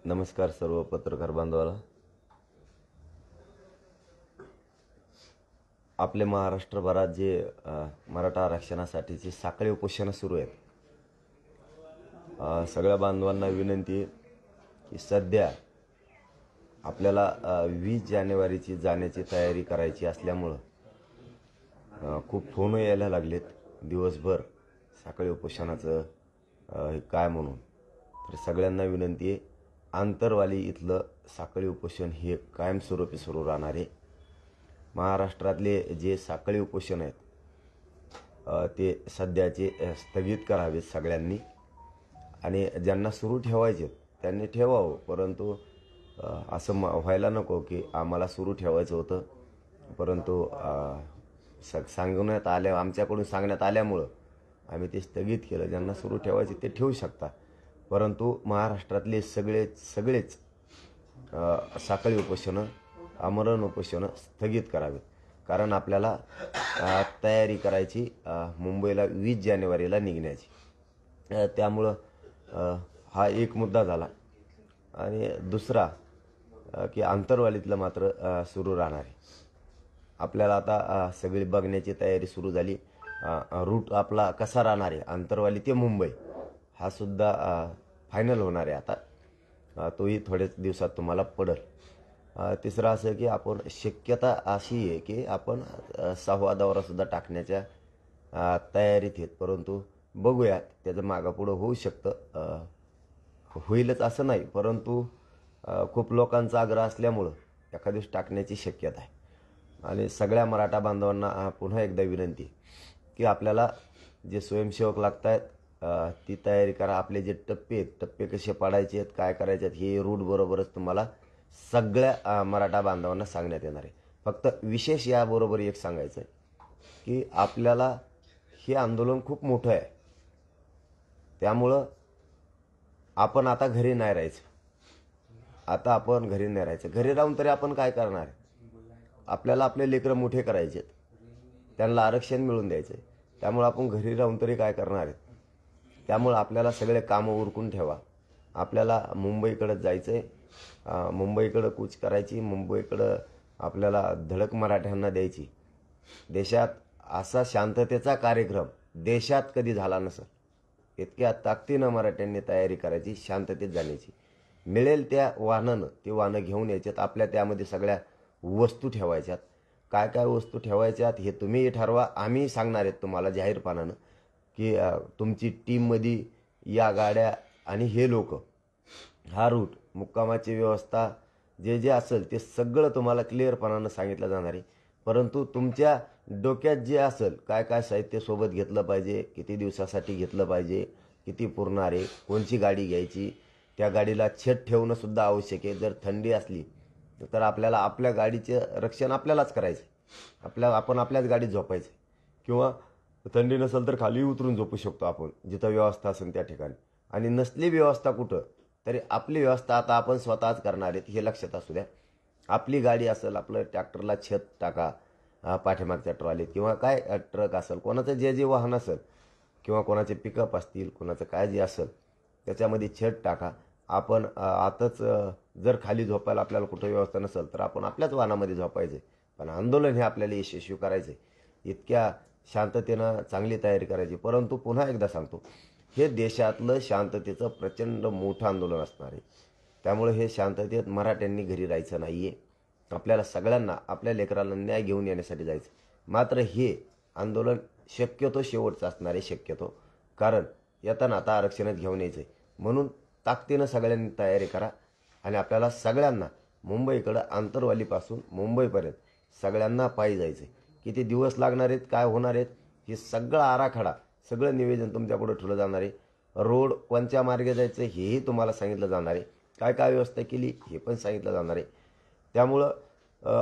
नमस्कार सर्व पत्रकार बांधवाला. आपले महाराष्ट्रभरात जे मराठा आरक्षणासाठीची साखळी उपोषणं सुरू आहेत, सगळ्या बांधवांना विनंती आहे की सध्या आपल्याला 20 जानेवारीची जाण्याची तयारी करायची असल्यामुळं खूप फोन यायला लागलेत दिवसभर साखळी उपोषणाचं हे काय म्हणून. तर सगळ्यांना विनंती आहे, आंतरवाली इथलं साखळी उपोषण हे कायमस्वरूपी सुरू राहणार आहे. महाराष्ट्रातले जे साखळी उपोषण आहेत ते सध्याचे स्थगित करावेत सगळ्यांनी, आणि ज्यांना सुरू ठेवायचे त्यांनी ठेवावं. परंतु असं व्हायला नको की आम्हाला सुरू ठेवायचं होतं परंतु आमच्याकडून सांगण्यात आल्यामुळं आम्ही ते स्थगित केलं. ज्यांना सुरू ठेवायचे ते ठेवू शकता, परंतु महाराष्ट्रातले सगळेच साखळी उपोषणं, आमरण उपोषणं स्थगित करावेत. कारण आपल्याला तयारी करायची मुंबईला 20 जानेवारीला निघण्याची. त्यामुळं हा एक मुद्दा झाला. आणि दुसरा की आंतरवालीतलं मात्र सुरू राहणार आहे. आपल्याला आता सगळी बघण्याची तयारी सुरू झाली. रूट आपला कसा राहणार आहे आंतरवाली ते मुंबई हा सुद्धा फायनल होणार आहे आता. तोही थोड्याच दिवसात तुम्हाला पडेल. तिसरं असं की आपण शक्यता अशी आहे की आपण 6वा दौरासुद्धा टाकण्याच्या तयारीत आहेत, परंतु बघूया त्याचं मागंपुढं होऊ शकतं. होईलच असं नाही, परंतु खूप लोकांचा आग्रह असल्यामुळं एखाद्या दिवस टाकण्याची शक्यता आहे. आणि सगळ्या मराठा बांधवांना पुन्हा एकदा विनंती की आपल्याला जे स्वयंसेवक लागत आहेत ती तयारी करा. आपले जे टप्पे कसे पाडायचे आहेत, काय करायचे आहेत, हे रूट बरोबरच तुम्हाला सगळ्या मराठा बांधवांना सांगण्यात येणार आहे. फक्त विशेष याबरोबर एक सांगायचं आहे की आपल्याला हे आंदोलन खूप मोठं आहे, त्यामुळं आपण आता घरी नाही राहायचं. घरी राहून तरी आपण काय करणार आहे? आपल्याला आपले लेकरं मोठे करायचे आहेत, त्यांना आरक्षण मिळवून द्यायचं आहे. त्यामुळं आपण घरी राहून तरी काय करणार आहेत? त्यामुळं आपल्याला सगळे कामं उरकून ठेवा. आपल्याला मुंबईकडं जायचं आहे, मुंबईकडं कूच करायची, मुंबईकडं आपल्याला धडक मराठ्यांना द्यायची. देशात असा शांततेचा कार्यक्रम देशात कधी झाला नसेल. इतक्या ताकदीनं मराठ्यांनी तयारी करायची, शांततेत जाण्याची. मिळेल त्या वाहनानं ती वाहनं घेऊन यायच्यात. आपल्या त्यामध्ये सगळ्या वस्तू ठेवायच्यात. काय काय वस्तू ठेवायच्यात हे तुम्ही ठरवा. आम्ही सांगणार आहेत तुम्हाला जाहीरपणानं की तुमची टीममध्ये या गाड्या आणि हे लोक, हा रूट, मुक्कामाची व्यवस्था जे असेल ते सगळं तुम्हाला क्लिअरपणानं सांगितलं जाणार आहे. परंतु तुमच्या डोक्यात जे असेल काय काय साहित्य सोबत घेतलं पाहिजे, किती दिवसासाठी घेतलं पाहिजे, किती पुरणार आहे, कोणची गाडी घ्यायची, त्या गाडीला छत ठेवणं सुद्धा आवश्यक आहे. जर थंडी असली तर आपल्याला आपल्या गाडीचे रक्षण आपल्यालाच करायचं. आपण आपल्याच गाडीत झोपायचं, किंवा थंडी नसेल तर खाली उतरून झोपू शकतो आपण जिथं व्यवस्था असेल त्या ठिकाणी. आणि नसली व्यवस्था कुठं तरी आपली व्यवस्था आता आपण स्वतःच करणार आहेत, हे लक्षात असू द्या. आपली गाडी असेल, आपलं ट्रॅक्टरला छत टाका, पाठीमागच्या ट्रॉलीत, किंवा काय ट्रक असेल, कोणाचं जे वाहन असेल, किंवा कोणाचे पिकअप असतील, कोणाचं काय जे असेल त्याच्यामध्ये छत टाका. आपण आताच जर खाली झोपायला आपल्याला कुठं व्यवस्था नसेल तर आपण आपल्याच वाहनामध्ये झोपायचे. पण आंदोलन हे आपल्याला यशस्वी करायचे. इतक्या शांततेनं चांगली तयारी करायची. परंतु पुन्हा एकदा सांगतो, हे देशातलं शांततेचं प्रचंड मोठं आंदोलन असणार आहे. त्यामुळे हे शांततेत मराठ्यांनी घरी राहायचं नाही आहे. आपल्याला सगळ्यांना आपल्या लेकराला न्याय घेऊन येण्यासाठी जायचं. मात्र हे आंदोलन शक्यतो शेवटचं असणार आहे, शक्यतो. कारण येताना आता आरक्षणच घेऊन यायचं आहे. म्हणून ताकदीनं सगळ्यांनी तयारी करा. आणि आपल्याला सगळ्यांना मुंबईकडं, आंतरवालीपासून मुंबईपर्यंत सगळ्यांना पायी जायचं आहे. किती दिवस लागणार आहेत, काय होणार आहेत, हे सगळं आराखडा, सगळं निवेदन तुमच्यापुढे ठेवलं जाणार आहे. रोड कोणत्या मार्गे जायचं हेही तुम्हाला सांगितलं जाणार आहे. काय काय व्यवस्था केली हे पण सांगितलं जाणार आहे. त्यामुळं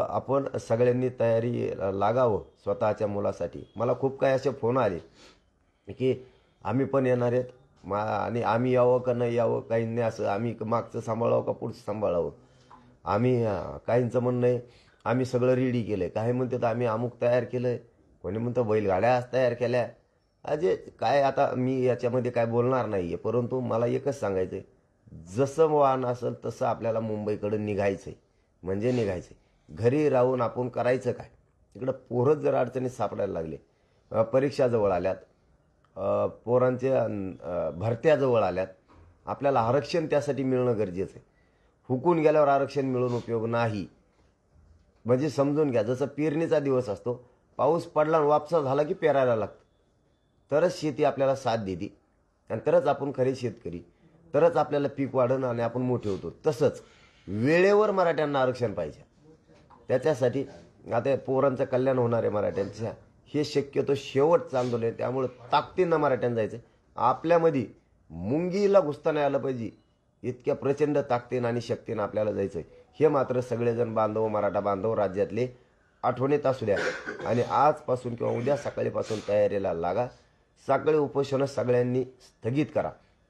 आपण सगळ्यांनी तयारी लागावं स्वतःच्या मुलासाठी. मला खूप काही असे फोन आले की आम्ही पण येणार आहेत, आणि आम्ही यावं का नाही यावं, काहींनी असं, आम्ही मागचं सांभाळावं का पुढचं सांभाळावं. आम्ही काहींचं म्हणणं आहे आम्ही सगळं रेडी केलं आहे, काही म्हणतात आम्ही अमुक तयार केलं आहे, कोणी म्हणतं बैलगाड्या तयार केल्या. अजे काय, आता मी याच्यामध्ये काय बोलणार नाही आहे, परंतु मला एकच सांगायचं आहे, जसं वाहन असेल तसं आपल्याला मुंबईकडे निघायचंय, म्हणजे निघायचंय. घरी राहून आपण करायचं काय? इकडं पोरच जर अडचणीत सापडायला लागले, परीक्षा जवळ आल्यात, पोरांच्या भरत्या जवळ आल्यात, आपल्याला आरक्षण त्यासाठी मिळणं गरजेचं आहे. हुकून गेल्यावर आरक्षण मिळून उपयोग नाही. म्हणजे समजून घ्या, जसं पेरणीचा दिवस असतो, पाऊस पडला आणि वापसा झाला की पेरायला लागतं, तरच शेती आपल्याला साथ देते आणि तरच आपण खरे शेतकरी, तरच आपल्याला पीक वाढणं आणि आपण मोठे होतो. तसंच वेळेवर मराठ्यांना आरक्षण पाहिजे. त्याच्यासाठी आता पोरांचं कल्याण होणार आहे मराठ्यांच्या, हे शक्यतो शेवटचं आंदोलन आहे. त्यामुळे ताकदीनं मराठ्यांना जायचं. आपल्यामध्ये मुंगीला घुसता नाही आलं पाहिजे, इतक्या प्रचंड ताकदीनं आणि शक्तीनं आपल्याला जायचं आहे. हे मात्र सगळेजण बांधव, मराठा बांधव राज्यातले आठवणीत असू द्या आणि आजपासून किंवा उद्या सकाळीपासून तयारीला लागा. सगळे उपोषणं सगळ्यांनी स्थगित करा,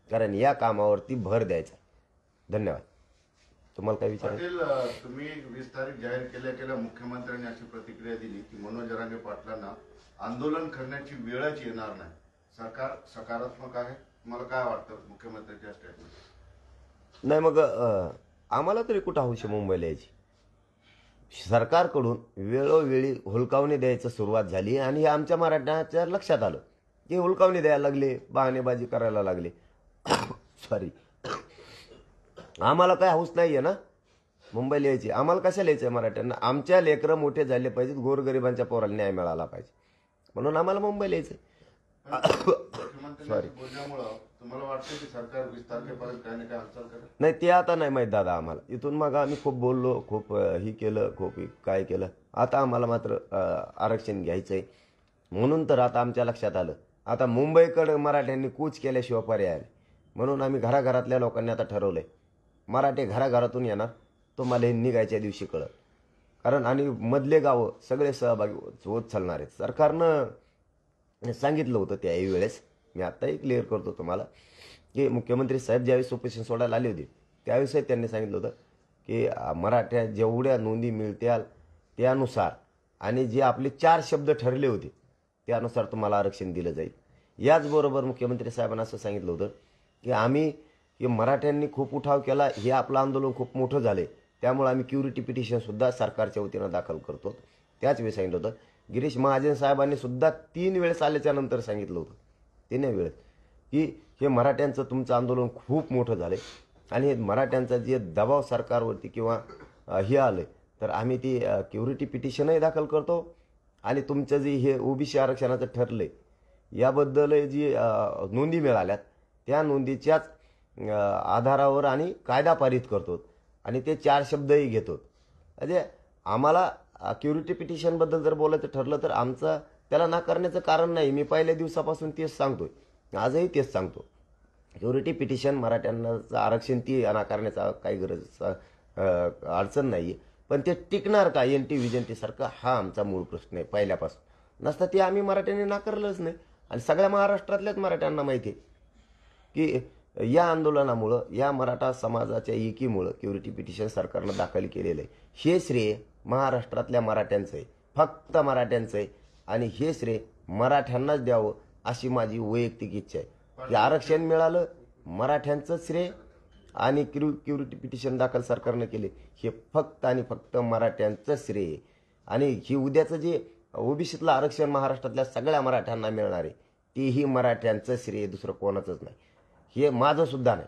कारण या कामावरती भर द्यायचा. धन्यवाद. तुम्हाला काय विचार? पाटील, तुम्ही 20 तारीख जाहीर केल्या मुख्यमंत्र्यांनी अशी प्रतिक्रिया दिली की मनोज जरांगे पाटलांना आंदोलन करण्याची वेळच येणार नाही. सरकार सकारात्मक आहे. तुम्हाला काय वाटतं मुख्यमंत्र्यांच्या स्टेटमेंट? नाही, मग आम्हाला तरी कुठं हौशी मुंबईला यायची? सरकारकडून वेळोवेळी हुलकावणी द्यायची सुरुवात झाली आणि हे आमच्या मराठ्यांच्या लक्षात आलं की हुलकावणी द्यायला लागले, बहाणेबाजी करायला लागले. सॉरी, आम्हाला काय हौस नाही आहे ना मुंबईला यायची. आम्हाला कशाला यायचं आहे मराठ्यांना? आमच्या लेकरं मोठे झाले पाहिजेत, गोरगरिबांच्या पोराला न्याय मिळाला पाहिजे, म्हणून आम्हाला मुंबईला यायचं आहे. सॉरी, बोलण्यामुळं तुम्हाला वाटतं की सरकार 20 तारखेपर्यंत काही ना काही हालचाल करेल? नाही, ते आता नाही माहीत दादा आम्हाला. इथून मग आम्ही खूप बोललो, खूप ही केलं, खूप काय केलं. आता आम्हाला मात्र आरक्षण घ्यायचं आहे. म्हणून तर आता आमच्या लक्षात आलं, आता मुंबईकडे मराठ्यांनी कूच केल्याशिवाय पर्याय आले. म्हणून आम्ही घराघरातल्या लोकांनी आता ठरवलंय, मराठे घराघरातून येणार, तुम्हाला हे निघायच्या दिवशी कळत. कारण आणि मधले गावं सगळे सहभागी होत चालणार आहेत. सरकारनं सांगितलं होतं त्याही वेळेस, मी आत्ताही क्लिअर करतो तुम्हाला, की मुख्यमंत्री साहेब ज्यावेळेस उपोषण सोडायला आले होते त्यावेळेस त्यांनी सांगितलं होतं की मराठ्या जेवढ्या नोंदी मिळत्याल त्यानुसार आणि जे आपले 4 शब्द ठरले होते त्यानुसार तुम्हाला आरक्षण दिलं जाईल. याचबरोबर मुख्यमंत्री साहेबांना असं सांगितलं होतं की आम्ही हे मराठ्यांनी खूप उठाव केला, हे आपलं आंदोलन खूप मोठं झालं, त्यामुळे आम्ही क्युरिटी पिटिशनसुद्धा सरकारच्या वतीनं दाखल करतो. त्याच वेळी सांगितलं होतं. गिरीश महाजन साहेबांनी सुद्धा 3 वेळेस आल्याच्या नंतर सांगितलं होतं, 3 वेळेस, की हे मराठ्यांचं तुमचं आंदोलन खूप मोठं झालं आणि मराठ्यांचा जे दबाव सरकारवरती किंवा हे आलं तर आम्ही ती क्युरिटी पिटिशनही दाखल करतो आणि तुमचं जे हे ओबीसी आरक्षणाचं ठरलं आहे याबद्दल जी नोंदी मिळाल्यात त्या नोंदीच्याच आधारावर आणि कायदा पारित करतो आणि ते 4 शब्दही घेतो. म्हणजे आम्हाला क्युरिटी पिटिशनबद्दल जर बोलायचं ठरलं तर आमचं त्याला नाकारण्याचं कारण नाही. मी पहिल्या दिवसापासून तेच सांगतोय, आजही तेच सांगतो. क्युरिटी पिटिशन मराठ्यांचं आरक्षण ती नाकारण्याचा काही गरज अडचण नाही आहे, पण ते टिकणार का NT VJNT सारखं, हा आमचा मूळ प्रश्न आहे पहिल्यापासून. नसता ते आम्ही मराठ्यांनी नाकारलंच नाही आणि सगळ्या महाराष्ट्रातल्याच मराठ्यांना माहिती आहे की या आंदोलनामुळं, या मराठा समाजाच्या एकीमुळं क्युरिटी पिटिशन सरकारनं दाखल केलेलं आहे. हे श्रेय महाराष्ट्रातल्या मराठ्यांचं आहे, फक्त मराठ्यांचं आहे आणि हे श्रेय मराठ्यांनाच द्यावं अशी माझी वैयक्तिक इच्छा आहे. की आरक्षण मिळालं मराठ्यांचं श्रेय आणि क्युरिटी पिटिशन दाखल सरकारनं केले हे फक्त आणि फक्त मराठ्यांचं श्रेय. आणि ही उद्याचं जे ओबीसीतलं आरक्षण महाराष्ट्रातल्या सगळ्या मराठ्यांना मिळणार आहे तेही मराठ्यांचं श्रेय, दुसरं कोणाचंच नाही. हे माझं सुद्धा नाही.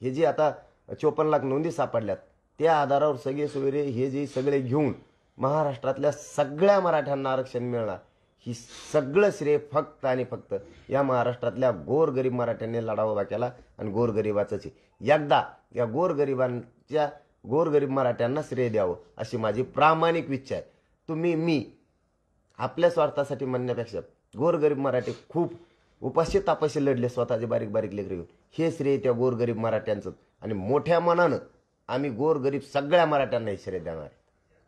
हे जे आता 54 लाख नोंदी सापडल्यात त्या आधारावर सगळे सोयरे हे जे सगळे घेऊन महाराष्ट्रातल्या सगळ्या मराठ्यांना आरक्षण मिळणार, ही सगळं श्रेय फक्त आणि फक्त या महाराष्ट्रातल्या गोरगरीब मराठ्यांनी लढा उभा केला आणि गोरगरिबाचंच आहे. एकदा या गोरगरीब मराठ्यांना श्रेय द्यावं अशी माझी प्रामाणिक इच्छा आहे. तुम्ही मी आपल्या स्वार्थासाठी म्हणण्यापेक्षा गोरगरीब मराठी खूप उपाशी तापाशी लढले, स्वतःचे बारीक बारीक लेकरं घेऊन. हे श्रेय त्या गोरगरीब मराठ्यांचं आणि मोठ्या मनानं आम्ही गोरगरीब सगळ्या मराठ्यांना हे श्रेय देणार आहे.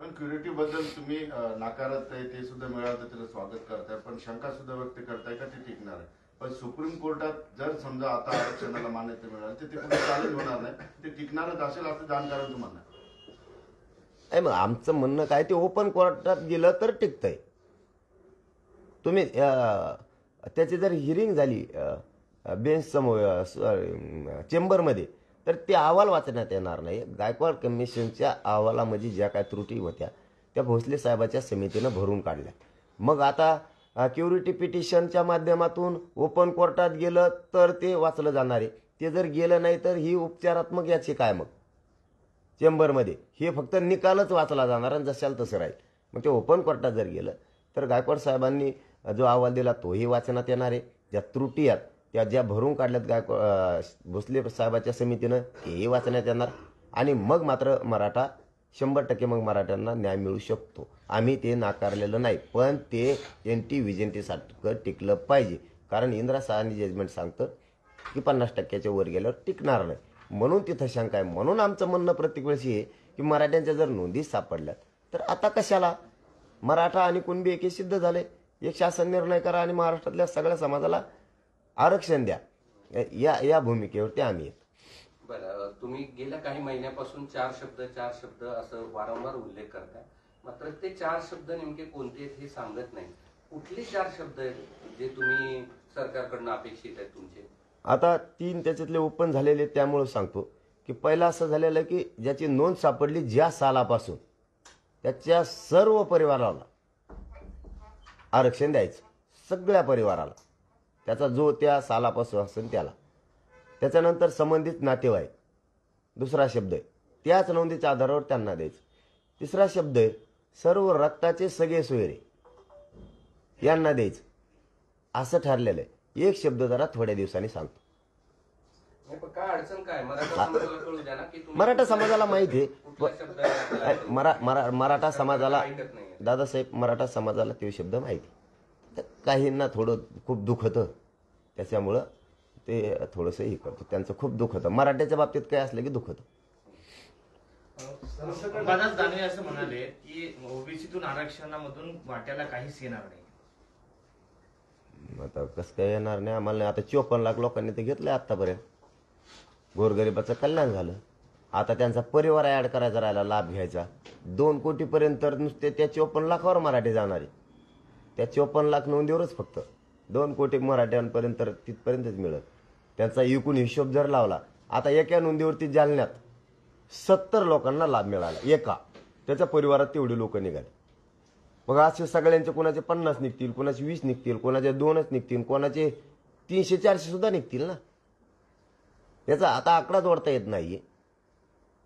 पण क्युरिटी बद्दल तुम्ही नाकारत आहे, ते सुद्धा मिळालं तर त्याचं स्वागत करताय, पण शंका सुद्धा व्यक्त करताय का ते टिकणार आहे? पण सुप्रीम कोर्टात जर समजा आता आरक्षणाला मान्यता मिळाली तर ते पुढे चालू होणार नाही, ते टिकणारच असेल असं जाणकारांचं म्हणणं आहे. मग आमचं म्हणणं काय, ते ओपन कोर्टात गेलं तर टिकतंय. तुम्ही त्याची जर हिअरिंग झाली बेंच समोर चेंबरमध्ये तर ते अहवाल वाचण्यात येणार नाही. गायकवाड कमिशनच्या अहवालामध्ये ज्या काय त्रुटी होत्या त्या भोसले साहेबाच्या समितीनं भरून काढल्या. मग आता क्युरिटी पिटिशनच्या माध्यमातून ओपन कोर्टात गेलं तर ते वाचलं जाणार आहे. ते जर गेलं नाही तर ही उपचारात्मक याची काय मग चेंबरमध्ये हे फक्त निकालच वाचला जाणार आणि जशाल तसं राहील. मग ते ओपन कोर्टात जर गेलं तर गायकवाड साहेबांनी जो अहवाल दिला तोही वाचण्यात येणार आहे. ज्या त्रुटी आहेत त्या ज्या भरून काढल्यात भोसले साहेबाच्या समितीनं तेही वाचण्यात येणार आणि मग मात्र मराठा 100% मग मराठ्यांना न्याय मिळू शकतो. आम्ही ते नाकारलेलं नाही, पण ते एंटी व्हिजिलिटीसारखं टिकलं पाहिजे. कारण इंदिरा साहनी जजमेंट सांगतं की 50%च्या वर गेल्यावर टिकणार नाही. म्हणून तिथं शंका आहे. म्हणून आमचं म्हणणं प्रत्येक वेळेस हे की मराठ्यांच्या जर नोंदी सापडल्यात तर आता कशाला मराठा आणि कुणबी एके सिद्ध झाले. एक शासन निर्णय करा आणि महाराष्ट्रातल्या सगळ्या समाजाला आरक्षण द्या. या भूमिकेवरती आम्ही येतो. बरं, तुम्ही गेल्या काही महिन्यापासून चार शब्द असं वारंवार उल्लेख करताय. मात्र ते 4 शब्द नेमके कोणते आहेत हे सांगत नाही. कुठले 4 शब्द आहेत जे तुम्ही सरकारकडनं अपेक्षित आहेत तुमचे? आता 3 त्याच्यातले ओपन झालेले त्यामुळे सांगतो की पहिला असं झालेलं आहे की ज्याची नोंद सापडली ज्या सालापासून त्याच्या सर्व परिवाराला आरक्षण द्यायचं. सगळ्या परिवाराला त्याचा जो त्या सालापासून असेल त्याला. त्याच्यानंतर संबंधित नातेवाईक दुसरा शब्द आहे. त्याच नोंदीच्या आधारावर त्यांना द्यायचं. तिसरा शब्द आहे सर्व रक्ताचे सगळे सोयरे यांना द्यायचं असं ठरलेलं आहे. एक शब्द जरा थोड्या दिवसांनी सांगतो. काय अडचण काय मराठा समाजाला कळू द्या ना की मराठा समाजाला माहिती आहे. मराठा समाजाला ऐकत नाही. दादासाहेब मराठा समाजाला ते शब्द माहिती. तर काहींना थोडं खूप दुःख होतं त्याच्यामुळं ते थोडंसं हे करतो. त्यांचं खूप दुःख होतं. मराठ्याच्या बाबतीत काय असलं की दुःख होतं. बदाच दानवे असं म्हणाले की ओबीसीतून आरक्षणामधून वाट्याला काहीच येणार नाही. आता कसं काय येणार नाही आम्हाला नाही. आता 54 लाख लोकांनी ते घेतलंय आतापर्यंत. गोरगरिबाचं कल्याण झालं. आता त्यांचा परिवार ऍड करायचा राहिला लाभ घ्यायचा. 2 कोटीपर्यंत तर नुसते त्या 54 लाखावर मराठी जाणारे. त्या 54 लाख नोंदीवरच फक्त 2 कोटी मराठ्यांपर्यंत तिथपर्यंतच मिळत. त्यांचा एकूण हिशोब जर लावला आता एका नोंदीवरती जालन्यात 70 लोकांना लाभ मिळाला. एका त्याच्या परिवारात तेवढे लोक निघाले. मग असे सगळ्यांचे कोणाचे 50 निघतील, कोणाचे 20 निघतील, कोणाचे 2च निघतील, कोणाचे 300-400 सुद्धा निघतील ना. याचा आता आकडा जोडता येत नाहीये.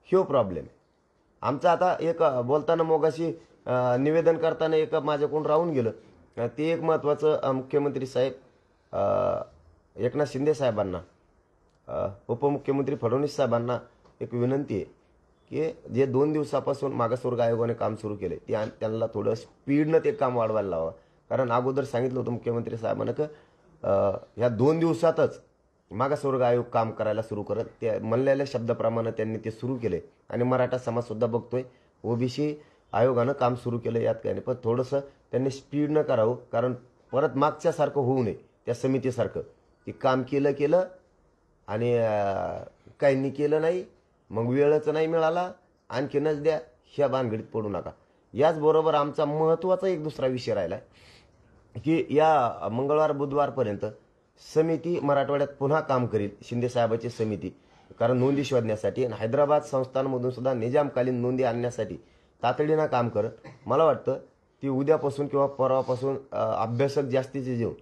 ह्यो प्रॉब्लेम आहे आमचा. आता एक बोलताना मोगाशी निवेदन करताना एक माझ्याकडून राहून गेलं. ते एक महत्त्वाचं मुख्यमंत्री साहेब एकनाथ शिंदे साहेबांना उपमुख्यमंत्री फडणवीस साहेबांना एक विनंती आहे की जे 2 दिवसापासून मागासवर्ग आयोगाने काम सुरू केले ते त्यांना थोडं स्पीडनं ते काम वाढवायला लावा. कारण अगोदर सांगितलं होतं मुख्यमंत्री साहेबांना की ह्या 2 दिवसातच मागासवर्ग आयोग काम करायला सुरू करत. ते म्हणलेल्या शब्दाप्रमाणे त्यांनी ते सुरू केले आणि मराठा समाजसुद्धा बघतोय. ओबीसी आयोगानं काम सुरू केलं यात काही नाही. पण थोडंसं त्यांनी स्पीडनं करावं. कारण परत मागच्यासारखं होऊ नये. त्या समितीसारखं की काम केलं आणि काहींनी केलं नाही मग वेळच नाही मिळाला आणखीनच द्या ह्या भानगडीत पडू नका. याचबरोबर आमचा महत्त्वाचा एक दुसरा विषय राहिला आहे की या मंगळवार बुधवारपर्यंत समिती मराठवाड्यात पुन्हा काम करील. शिंदे साहेबाची समिती. कारण नोंदी शोधण्यासाठी आणि हैदराबाद संस्थांमधून सुद्धा निजामकालीन नोंदी आणण्यासाठी तातडीनं काम करत. मला वाटतं ती उद्यापासून किंवा परवापासून अभ्यासक जास्तीचे घेऊन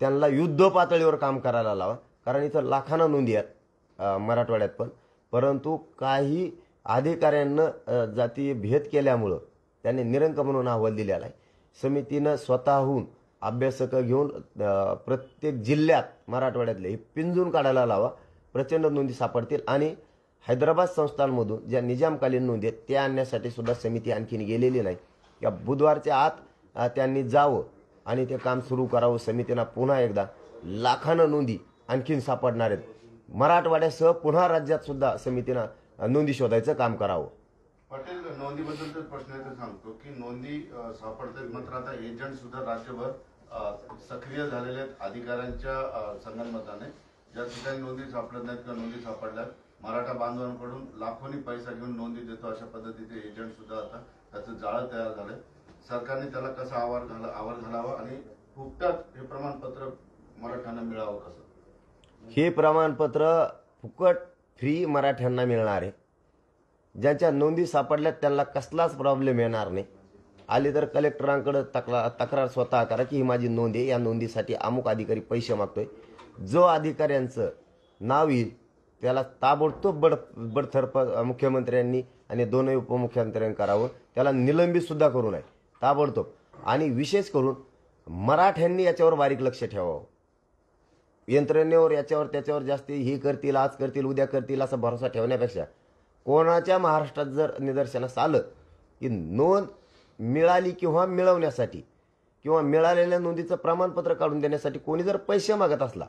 त्यांना युद्ध पातळीवर काम करायला लावा. कारण इथं लाखांना नोंदी आहेत मराठवाड्यात पण. परंतु काही अधिकाऱ्यांना जाती भेद केल्यामुळं त्यांनी निरंक म्हणून अहवाल दिलेला आहे. समितीनं स्वतःहून अभ्यासकं घेऊन प्रत्येक जिल्ह्यात मराठवाड्यातले हे पिंजून काढायला लावा. प्रचंड नोंदी सापडतील. आणि हैदराबाद संस्थांमधून ज्या निजामकालीन नोंदी आहेत त्या आणण्यासाठी सुद्धा समिती आणखीन गेलेली नाही. या बुधवारच्या आत त्यांनी जावं आणि ते काम सुरू करावं. समितीनं पुन्हा एकदा लाखांना नोंदी आणखीन सापडणार आहेत. मराठवाड्यासह पुन्हा राज्यात सुद्धा समितीनं नोंदी शोधायचं काम करावं. पाटील, नोंदीबद्दल प्रश्न आहे तर सांगतो की नोंदी सापडतात मात्र आता एजंट सुद्धा राज्यभर सक्रिय झालेले आहेत अधिकाऱ्यांच्या संगनमताने. ज्या ठिकाणी नोंदी सापडत नाहीत किंवा नोंदी सापडल्यात मराठा बांधवांकडून लाखोनी पैसा घेऊन नोंदी देतो अशा पद्धतीचे एजंट सुद्धा आता त्याचं जाळं तयार झालंय. सरकारने त्याला कसा आवर घालावा आणि फुकटात हे प्रमाणपत्र मराठ्यांना मिळावं कसं? हे प्रमाणपत्र फुकट फ्री मराठ्यांना मिळणार आहे. ज्यांच्या नोंदी सापडल्यात त्यांना कसलाच प्रॉब्लेम येणार नाही. आली तर कलेक्टरांकडे तक्रार स्वतः करा की ही माझी नोंद आहे, या नोंदीसाठी अमुक अधिकारी पैसे मागतोय. जो अधिकाऱ्यांचं नाव येईल त्याला ताबडतोब बडतर्फ मुख्यमंत्र्यांनी आणि दोनही उपमुख्यमंत्र्यांनी करावं. त्याला निलंबित सुद्धा करू नये ताबडतोब. आणि विशेष करून मराठ्यांनी याच्यावर बारीक लक्ष ठेवावं. यंत्रणेवर याच्यावर त्याच्यावर जास्त ही करतील, आज करतील, उद्या करतील असा भरोसा ठेवण्यापेक्षा कोणाच्या महाराष्ट्रात जर निदर्शनास आलं की नोंद मिळाली किंवा मिळवण्यासाठी किंवा मिळालेल्या नोंदीचं प्रमाणपत्र काढून देण्यासाठी कोणी जर पैसे मागत असला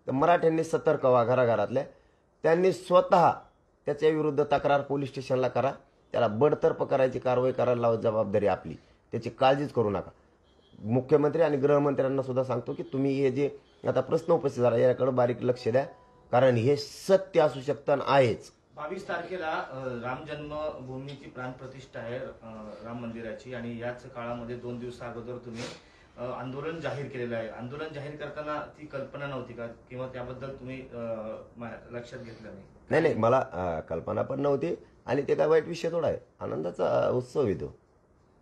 तर मराठ्यांनी सतर्क व्हा. घराघरातल्या त्यांनी स्वतः त्याच्या विरुद्ध तक्रार पोलीस स्टेशनला करा. त्याला बडतर्फ करायची कारवाई करायला लावा. जबाबदारी आपली, त्याची काळजीच करू नका. मुख्यमंत्री आणि गृहमंत्र्यांना सुद्धा सांगतो की तुम्ही हे जे आता प्रश्न उपस्थित झाला याकडे बारीक लक्ष द्या, कारण हे सत्य असू शकतं आणि आहेच. 22 तारखेला राम जन्मभूमीची प्राणप्रतिष्ठा आहे राम मंदिराची, आणि याच काळामध्ये 2 दिवस अगोदर तुम्ही आंदोलन जाहीर केलेलं आहे. आंदोलन जाहीर करताना ती कल्पना नव्हती का, किंवा त्याबद्दल तुम्ही लक्षात घेतलं नाही? नाही, मला कल्पना पण नव्हती. आणि ते काय वाईट विषय थोडा आहे, आनंदाचा उत्सव येतो,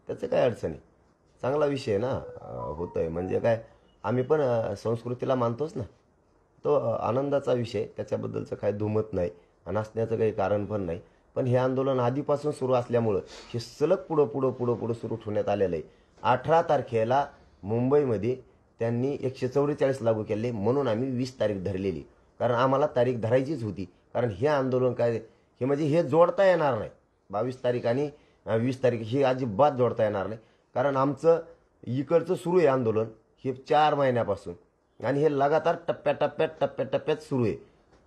त्याचं काय अडचण आहे. चांगला विषय आहे ना, होतोय म्हणजे काय, आम्ही पण संस्कृतीला मानतोच ना. तो आनंदाचा विषय, त्याच्याबद्दलचं काही दुमत नाही आणि असण्याचं काही कारण पण नाही. पण हे आंदोलन आधीपासून सुरू असल्यामुळं हे सलग पुढं सुरू ठेवण्यात आलेलं आहे. 18 तारखेला मुंबईमध्ये त्यांनी 144 लागू केले, म्हणून आम्ही 20 तारीख धरलेली, कारण आम्हाला तारीख धरायचीच होती. कारण हे आंदोलन काय हे म्हणजे हे जोडता येणार नाही. 22 तारीख आणि 20 तारीख ही अजिबात जोडता येणार नाही. कारण आमचं इकडचं सुरू आहे आंदोलन हे 4 महिन्यापासून, आणि हे लगातार टप्प्याटप्प्यात सुरू आहे.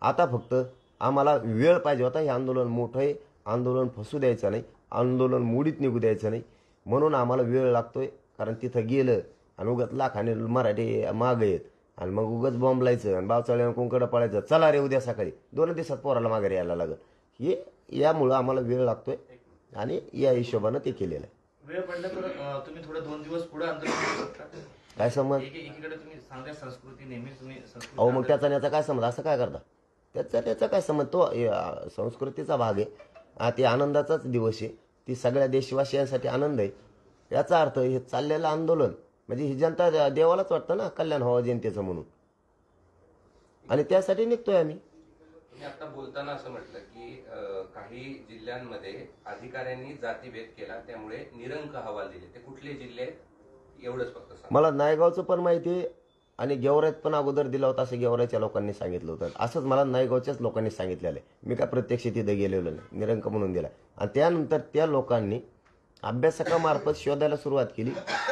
आता फक्त आम्हाला वेळ पाहिजे होता. हे आंदोलन मोठं आहे, आंदोलन फसू द्यायचं नाही, आंदोलन मोडीत निघू द्यायचं नाही, म्हणून आम्हाला वेळ लागतोय. कारण तिथं गेलं आणि उगाच लाखाने मराठी मागं येत आणि मग उगाच बॉम्ब लायचं आणि बावचाळ्यानं कुंकडं पळायचं, चला रे उद्या सकाळी 2 दिवसात पोराला माघारी यायला लागलं. हे यामुळं आम्हाला वेळ लागतोय आणि या हिशोबानं ते केलेलं आहे. वेळ पडला तर तुम्ही थोडं 2 दिवस पुढे आंदोलन करू शकता. काय समज? एकीकडे तुम्ही सांगता संस्कृती, नेहमीच तुम्ही संस्कृती. अहो मग त्याचा याचा काय समज, असं काय करता? त्याचा काय समज? तो संस्कृतीचा भाग आहे, ते आनंदाचाच दिवस आहे, ती सगळ्या देशवासियांसाठी आनंद आहे. याचा अर्थ हे चाललेलं आंदोलन म्हणजे ही जनता देवालाच वाटतं ना कल्याण व्हावं जनतेचं म्हणून, आणि त्यासाठी निघतोय आम्ही. तुम्ही आता बोलताना असं म्हटलं की काही जिल्ह्यांमध्ये अधिकाऱ्यांनी जातीभेद केला, त्यामुळे निरंक अहवाल दिले. ते कुठले जिल्हे आहेत एवढंच फक्त सांगा. मला नायगावचं पण माहिती आहे आणि गेवराईत पण अगोदर दिला होता असं गेवराईच्या लोकांनी सांगितलं होतं. असंच मला नायगावच्याच लोकांनी सांगितलेलं आहे. मी काय प्रत्यक्ष तिथे गेलेलो नाही, निरंक म्हणून दिला. आणि त्यानंतर त्या लोकांनी अभ्यासकामार्फत शोधायला सुरुवात केली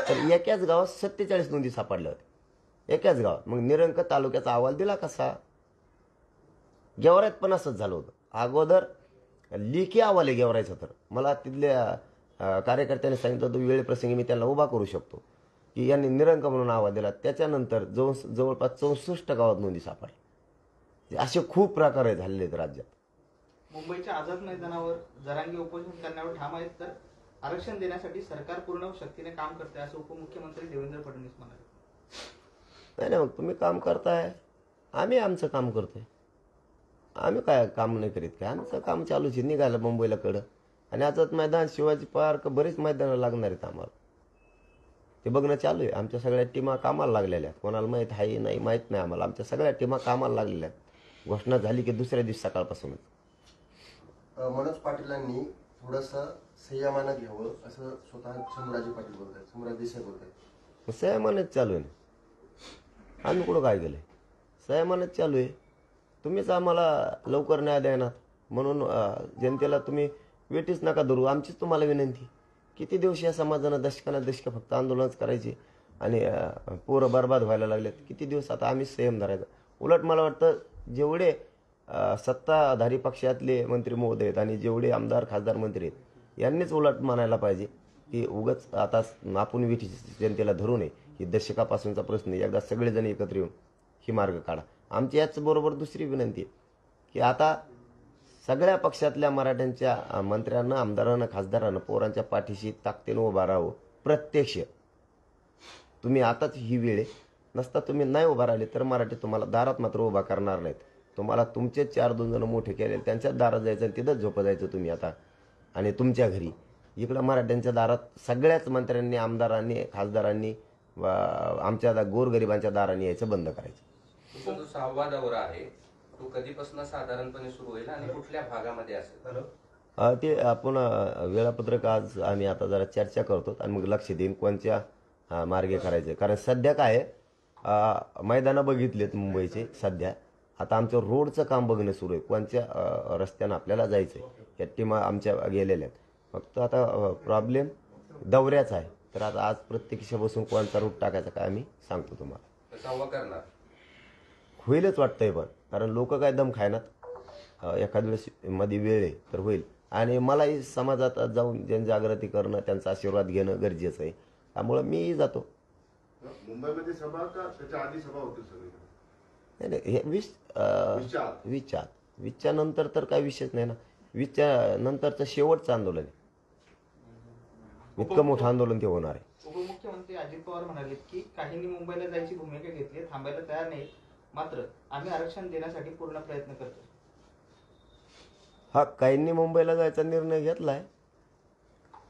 तर एकाच गावात 47 नोंदी सापडल्या होत्या, एकाच गावात. मग निरंक तालुक्याचा अहवाल दिला कसा? गेवराईत पण असंच झालं होतं. अगोदर लेखी अहवाल आहे गेवराईचा. तर मला तिथल्या कार्यकर्त्यांनी सांगितलं होतं वेळेप्रसंगी मी त्यांना उभा करू शकतो की यांनी निरंक म्हणून अहवाल दिला. त्याच्यानंतर जवळपास 64 गावात नोंदी सापडल्या. असे खूप प्रकार झालेले आहेत राज्यात. मुंबईच्या आझाद मैदानावर जरांगे उपोषण करण्यावर ठाम आहेत, तर आरक्षण देण्यासाठी सरकार पूर्ण शक्तीने काम करते असं उपमुख्यमंत्री देवेंद्र फडणवीस म्हणाले. नाही, मग तुम्ही काम करताय, आम्ही आमचं काम करतोय. आम्ही काय काम नाही करीत काय, आमचं काम चालूच आहे. निघालं मुंबईला कडं, आणि आझाद मैदान, शिवाजी पार्क, बरेच मैदानं लागणार आहेत आम्हाला. ते बघणं चालू आहे. आमच्या सगळ्या टीमा कामाला लागलेल्या आहेत. कोणाला माहीत आहे नाही माहीत नाही आम्हाला. आमच्या सगळ्या टीमा कामाला लागलेल्या आहेत. घोषणा झाली की दुसऱ्या दिवशी सकाळपासूनच. मनोज पाटीलांनी थोडंसं संयमानं घ्यावं असं स्वतः शंभूराजे पाटील बोलत आहेत, शंभूराज देसाई बोलत आहेत. संयमानच चालू आहे ना, आम्ही कुठं काय केलंय? संयमानच चालू आहे. तुम्हीच आम्हाला लवकर न्याय द्यायनात म्हणून जनतेला तुम्ही वेटीच नका धरू. आमचीच तुम्हाला विनंती. किती दिवस या समाजानं दशकं फक्त आंदोलनच करायचे आणि पोरं बरबाद व्हायला लागलेत. किती दिवस आता आम्हीच संयम धरायचा? उलट मला वाटतं जेवढे सत्ताधारी पक्षातले मंत्री महोदय आहेत आणि जेवढे आमदार खासदार मंत्री आहेत यांनीच उलट म्हणायला पाहिजे की उगाच आता आपण विठी जनतेला धरू नये. ही दशकापासूनचा प्रश्न एकदा सगळेजण एकत्र येऊन ही मार्ग काढा. आमची याचबरोबर दुसरी विनंती आहे की आता सगळ्या पक्षातल्या मराठ्यांच्या मंत्र्यांना, आमदारांना, खासदारांना पोरांच्या पाठीशी ताकदीनं उभा राहावं. प्रत्यक्ष तुम्ही आताच ही वेळ आहे, नसता तुम्ही नाही उभा राहिले तर मराठी तुम्हाला दारात मात्र उभा करणार नाहीत. तुम्हाला तुमचे 4-2 जण मोठे केले त्यांच्याच दारात जायचं आणि तिथंच झोपं जायचं तुम्ही आता आणि तुमच्या घरी. इकडं मराठ्यांच्या दारात सगळ्याच मंत्र्यांनी, आमदारांनी, खासदारांनी आमच्या गोरगरिबांच्या दाराने यायचं बंद करायचं. तुमचा जो 6वा दौरा आहे तो कधीपासून साधारणपणे सुरू होईल आणि कुठल्या भागामध्ये असेल? ते आपण वेळापत्रक आज आम्ही आता जरा चर्चा करतो आणि मग लक्ष देईन कोणत्या मार्गे करायचे. कारण सध्या काय मैदानं बघितलेत मुंबईचे. सध्या आता आमचं रोडचं काम बघणं सुरू आहे. कोणत्या रस्त्यानं आपल्याला जायचं आहे या टीमा आमच्या गेलेल्या आहेत. फक्त आता प्रॉब्लेम दौऱ्याचा आहे. तर आता आज प्रत्यक्ष बसून कोणता रूट टाकायचा काय आम्ही सांगतो तुम्हाला. 6वा करणार होईलच वाटतंय पण कारण लोक काय दम खायनात. एखाद वेळेस मध्ये वेळ आहे तर होईल. आणि मलाही समाजात जाऊन जनजागृती करणं, त्यांचा आशीर्वाद घेणं गरजेचं आहे. त्यामुळं मीही जातो. मुंबईमध्ये सभा का त्याच्या आधी सभा होती सगळीकडे? नाही हे वीसच्या नंतर तर काही विषयच नाही ना. 20च्या नंतरचं शेवटचं आंदोलन आहे. इतकं मोठं आंदोलन ते होणार आहे. उपमुख्यमंत्री अजित पवार म्हणाले की काहींनी मुंबईला जायची भूमिका घेतली, थांबायला तयार नाहीत, मात्र आम्ही आरक्षण देण्यासाठी पूर्ण प्रयत्न करतो. हा, काहींनी मुंबईला जायचा निर्णय घेतलाय,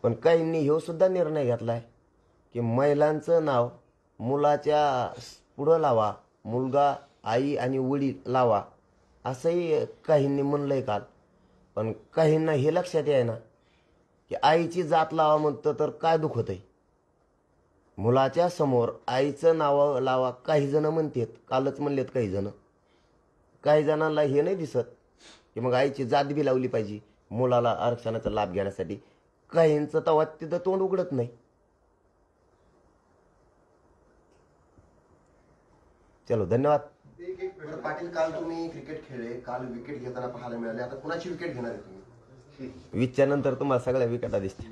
पण काहींनी ह्यो सुद्धा निर्णय घेतलाय की महिलांचं नाव मुलाच्या पुढं लावा, मुलगा आई आणि वडील लावा, असंही काहींनी म्हणलंय काल. पण काहींना हे लक्षात आहे ना की आईची जात लावा म्हणतं तर काय दुखत आहे. मुलाच्या समोर आईचं नाव लावा काही जण म्हणतात, कालच म्हणलेत काही जण. काही जणांना हे नाही दिसत की मग आईची जात बी लावली पाहिजे मुलाला आरक्षणाचा लाभ घेण्यासाठी. काहींचं तेव्हा तिथं तोंड उघडत नाही. चलो, धन्यवाद. बरं, पाटील, काल तुम्ही क्रिकेट खेळले, काल विकेट घेताना पाहायला मिळाले. आता कुणाची विकेट घेणार आहे तुम्ही? 20च्या नंतर तुम्हाला सगळ्या विकेटा दिसतील.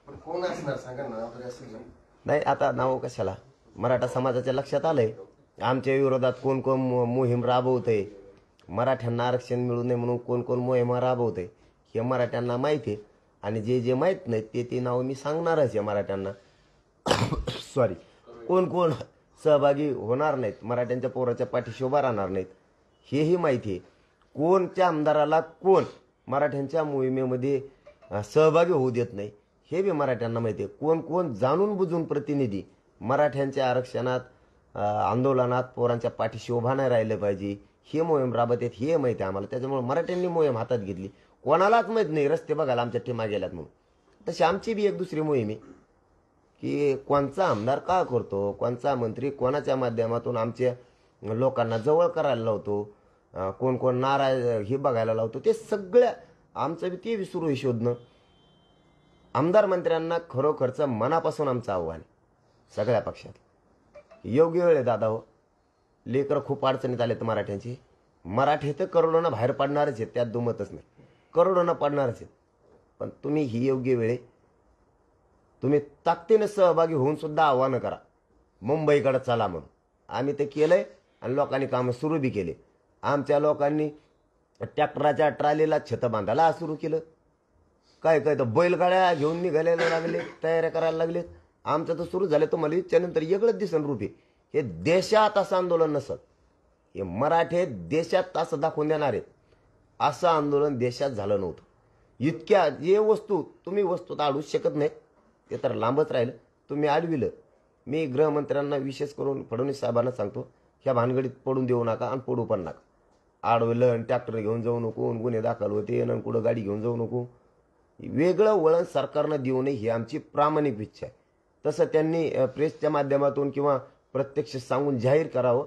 पण कोण असणार सांगा ना तरी असेल ना. नाही, आता नाव कशाला. मराठा समाजाच्या लक्षात आलंय आमच्या विरोधात कोण कोण मोहीम राबवतंय. मराठ्यांना आरक्षण मिळू नये म्हणून कोण कोण मोहीम राबवतंय हे मराठ्यांना माहिती आहे. आणि जे जे माहीत नाहीत ते नाव मी सांगणारच आहे मराठ्यांना. सॉरी, कोण कोण सहभागी होणार नाहीत, मराठ्यांच्या पोराच्या पाठीशी उभा राहणार नाहीत हेही माहिती आहे. कोणत्या आमदाराला कोण मराठ्यांच्या मोहिमेमध्ये सहभागी होऊ देत नाही हे बी मराठ्यांना माहिती आहे. कोण कोण जाणून बुजून प्रतिनिधी मराठ्यांच्या आरक्षणात, आंदोलनात पोरांच्या पाठीशी उभा नाही राहिलं पाहिजे हे मोहीम राबत आहेत हे माहिती आहे आम्हाला. त्याच्यामुळे मराठ्यांनी मोहीम हातात घेतली. कोणालाच माहीत नाही रस्ते बघायला आमच्या टीमा गेल्यात म्हणून. तशी आमची बी एक दुसरी मोहीम आहे की कोणचा आमदार का करतो, कोणचा मंत्री कोणाच्या माध्यमातून आमच्या लोकांना जवळ करायला लावतो, कोण कोण नाराज हे बघायला लावतो. ते सगळ्या आमचं बी ते सुरू आहे शोधणं. आमदार मंत्र्यांना खरोखरचं मनापासून आमचं आव्हान आहे सगळ्या पक्षात. योग्य वेळ आहे दादा हो. लेकरं खूप अडचणीत आलेत मराठ्यांची. मराठी तर करोडोनं बाहेर पडणारच आहेत, त्यात दुमतच नाही. करोडोनं पडणारच आहेत. पण तुम्ही ही योग्य वेळे तुम्ही ताकदीने सहभागी होऊन सुद्धा आव्हानं करा मुंबईकडे चला म्हणून. आम्ही ते केलंय आणि लोकांनी कामं सुरू बी केले. आमच्या लोकांनी ट्रॅक्टराच्या ट्रालीला छतं बांधायला सुरू केलं. काय काय तर बैलगाड्या घेऊन निघायला लागले, तयाऱ्या करायला लागलेत. आमचं तर सुरू झालं. तुम्हाला इच्छानंतर वेगळंच दिसन रूप आहे. हे देशात असं आंदोलन नसत. हे मराठे देशात असं दाखवून देणार आहेत. असं आंदोलन देशात झालं नव्हतं. इतक्या जे वस्तू तुम्ही वस्तू आडूच शकत नाहीत ते तर लांबच राहिलं. तुम्ही आडविलं. मी गृहमंत्र्यांना विशेष करून फडणवीस साहेबांना सांगतो, ह्या भानगडीत पडून देऊ नका आणि पडू पण नका. आडवलं आणि ट्रॅक्टर घेऊन जाऊ नको, गुन्हे दाखल होते आणि कुठं गाडी घेऊन जाऊ नको. वेगळं वळण सरकारनं देऊ नये ही आमची प्रामाणिक इच्छा आहे. तसं त्यांनी प्रेसच्या माध्यमातून किंवा प्रत्यक्ष सांगून जाहीर करावं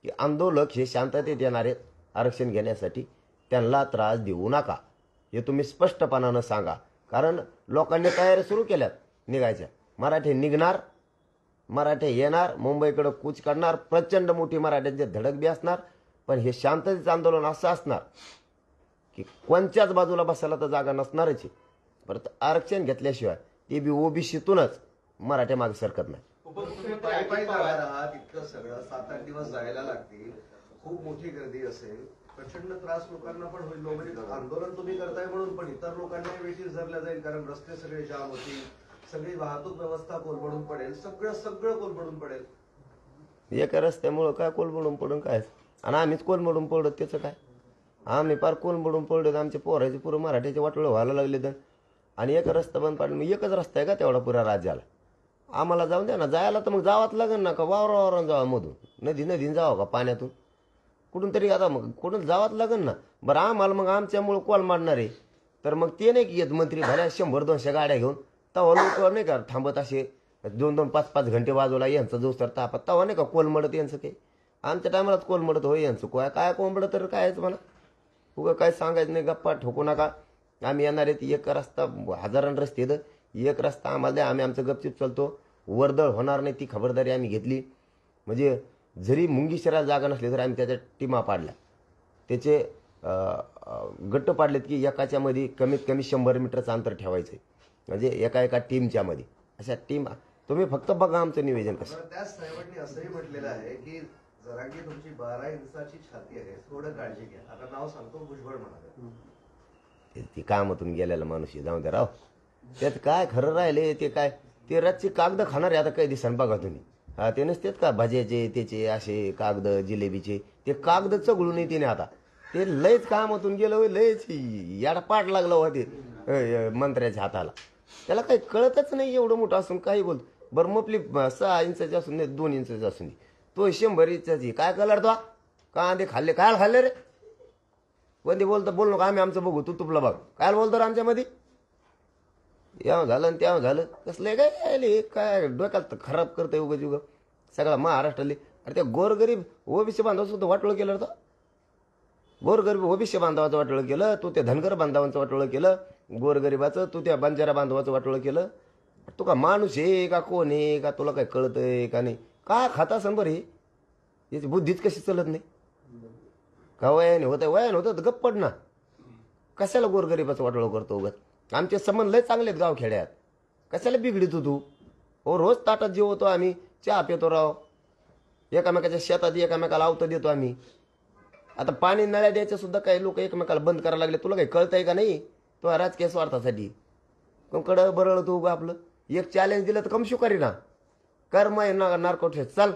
की आंदोलक हे शांततेत येणार आहेत आरक्षण घेण्यासाठी, त्यांना त्रास देऊ नका हे तुम्ही स्पष्टपणानं सांगा. कारण लोकांनी तयारी सुरू केल्यात निघायच्या. मराठे निघणार, मराठे येणार, मुंबईकडं कूच करणार, प्रचंड मोठी मराठ्यांची धडक बी असणार. पण हे शांततेचं आंदोलन असं असणार की कोणत्याच बाजूला बसायला तर जागा नसणारच आहे. परत आरक्षण घेतल्याशिवाय ते बी ओबीसीतूनच मराठे मागे सरकत नाही. पायी पायी जाणार आहात, इतकं सगळं 7-8 दिवस जायला लागतील, खूप मोठी गर्दी असेल, प्रचंड त्रास लोकांना पण होईल. नोबडी आंदोलन तुम्ही करताय म्हणून, पण इतर लोकांना वेटीस धरल्या जाईल. कारण रस्ते सगळे जाम होतील, सगळी वाहतूक व्यवस्था कोलमडून पडेल, सगळं कोलमडून पडेल. एका रस्त्यामुळं काय कोलमडून पडून काय आणि आम्हीच कोलमडून पडलो त्याचं काय. आम्ही पार कोलमडून पडलो, आमचे पोराचे पुरं मराठीचे वाटोळं व्हायला लागले तर. आणि एक रस्ता बंद पाडला, मग एकच रस्ता आहे का तेवढा पुरा राज्याला. आम्हाला जाऊन द्या ना, जायला तर मग जावाच लागेल ना, का वावरावरून जावं मधून, नदीन जावं का पाण्यातून, कुठून तरी आता मग कुठून जावाच लागेल ना. बरं आम्हाला मग आमच्यामुळं कॉल मारणार आहे तर मग ते नाही की येत मंत्री भल्या 100-200 गाड्या घेऊन, तवा लोक नाही का थांबत असे 2-2, 5-5 घंटे वाजवला यांचा जोस तर तापत, तवा नाही का कोलमडत यांचं काही. आमच्या टायमालाच कोलमडत होय यांचं काय कोंबडं तर कायच म्हणा. उगा काय सांगायचं नाही, गप्पा ठोकू नका. आम्ही येणार आहेत, एक रस्ता हजारांनी रस्ते आहेत, एक रस्ता आम्हाला द्या, आम्ही आमचं गपचिप चालतो. वर्दळ होणार नाही ती खबरदारी आम्ही घेतली. म्हणजे जरी मुंगी शहराला जागा नसली तर आम्ही त्याच्या टीमा पाडल्या, त्याचे गट्ट पाडलेत की एकाच्या मध्ये कमीत कमी 100 मीटरचं अंतर ठेवायचं आहे. म्हणजे एका टीमच्या मध्ये अशा टीम. तुम्ही फक्त बघा आमचं नियोजन कसं. बरं, त्याच साहेबांनी असंही म्हटलेलं आहे की जरांगी तुमची 12 इंचाची छाती आहे, थोडं काळजी घ्या. आता नाव सांगतो, भुजबळ म्हणाले. ती कामातून गेलेला माणूस आहे, जाऊ द्या राव. त्यात काय खरं राहिले ते काय, ते रातची कागद खाणार आहे आता काही दिवसांनी बघा तुम्ही. हा ते नसतेत का भाज्याचे त्याचे असे कागद जिलेबीचे, ते कागद चगळू नाही तिने आता. ते लयच कामातून गेलं होय, लयच याडा पाठ लागला होते मंत्र्याच्या हाताला. त्याला काही कळतच नाही, एवढं मोठं असून काही बोलतो. बरं मपली 6 इंचाची असून नाही 2 इंचाची असून तो 100 इंचाची काय कलर तो कांदे खाल्ले, काय खाल्ले रे कोणते बोलतो, बोल नका आम्ही आमचं बघू, तू तुपला बघ काय बोलतो रे आमच्यामध्ये. यावं झालं आणि त्यावं झालं, कसलं काय डोक्याला खराब करतंय उगाच उगा सगळा महाराष्ट्राले. अरे त्या गोरगरीब ओबीसी बांधवाचं सुद्धा वाटोळं केलं होतं. गोरगरीब ओबीसी बांधवाचं वाटोळं केलं, तू त्या धनगर बांधवांचं वाटोळं केलं, गोरगरिबाचं तू त्या बंजारा बांधवाचं वाटोळं केलं. तू का माणूस आहे का कोण आहे का, तुला काय कळतंय का नाही, काय खाता असन बरं हे, याची बुद्धीच कशी चलत नाही का. वयाने होतं तर गप्प पड ना, कशाला गोरगरिबाचं वाटोळं करतो उगाच. आमचे संबंध लय चांगले आहेत गावखेड्यात, कशाला बिघडितो तू. हो रोज ताटात जेवतो आम्ही, चहा पितो राव, एकामेकाच्या शेतात एकामेकाला आवतं देतो आम्ही. आता पाणी नळ्या द्यायचं सुद्धा काही लोक एकमेकाला बंद करायला लागले, तुला काही कळतंय का नाही. तो राजकीय स्वार्थासाठी कडं बरळ तू उगा आपलं. एक चॅलेंज दिलं तर कम शुकारी ना, कर्म नारकोट चाल.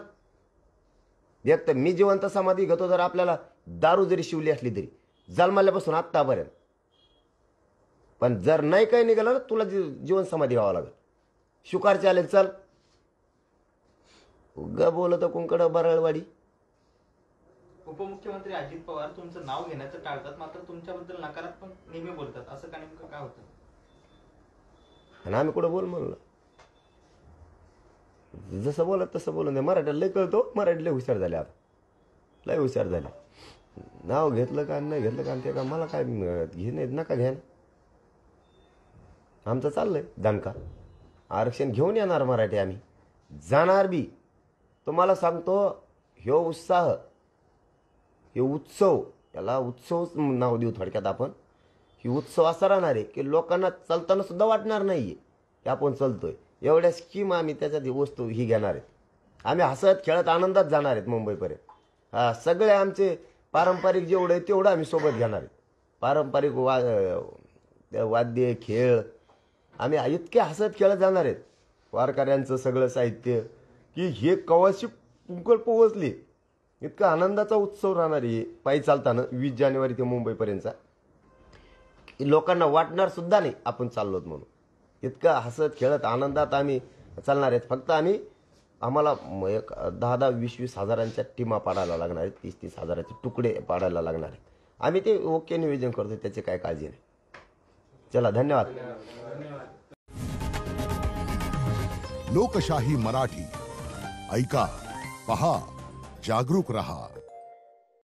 एक तर मी जिवंत समाधी घेतो, जर आपल्याला दारू जरी शिवली असली तरी जन्मल्यापासून आत्तापर्यंत, पण जर नाही काही निघालं ना तुला जीवन समाधी घ्यावं लागेल. शुकार चॅलेंज चाल. उगा बोलत कुंकड बरळवाडी. उपमुख्यमंत्री अजित पवार तुमचं नाव घेण्याचं टाळतात, मात्र तुमच्याबद्दल नकारात्मक नेहमी बोलतात, असं का नेमकं काय होतं. आणि आम्ही कुठं बोल म्हणलं, जसं बोलत तसं बोलून दे. मराठीला लय कळतो, मराठी लय हुशार झाले, आता लय हुशार झाले. नाव घेतलं का नाही घेतलं का ते का मला काय घे नाही, नका घ्या ना. आमचं चाललंय दणका, आरक्षण घेऊन येणार मराठी, आम्ही जाणार बी. तुम्हाला सांगतो ह्यो उत्साह, हे उत्सव, याला उत्सव नाव देऊ थोडक्यात आपण. ही उत्सव असा राहणार आहे की लोकांना चालताना सुद्धा वाटणार नाहीये की आपण चालतोय. एवढ्या स्कीम आम्ही त्याच्यात वस्तू ही घेणार आहेत. आम्ही हसत खेळत आनंदात जाणार आहेत मुंबईपर्यंत. हा सगळे आमचे पारंपरिक जेवढं आहे तेवढं आम्ही सोबत घेणार आहेत. पारंपरिक वाद्य खेळ आम्ही इतके हसत खेळत जाणार आहेत. वारकऱ्यांचं सगळं साहित्य की हे कवाशी कुंकल पोहोचली, इतका आनंदाचा उत्सव राहणार आहे पायी चालताना 20 जानेवारी ते मुंबईपर्यंतचा. लोकांना वाटणार सुद्धा नाही आपण चाललोत म्हणून. इतका हसत खेळत आनंदात आम्ही चालणार आहेत. फक्त आम्हाला 10-10, 20-20 हजारांच्या टीमा पाडायला लागणार आहेत, 30-30 हजाराचे तुकडे पाडायला लागणार आहेत. आम्ही ते ओके नियोजन करतो, त्याची काय काळजी नाही. चला धन्यवाद. लोकशाही मराठी ऐका, पहा, जागरूक रहा.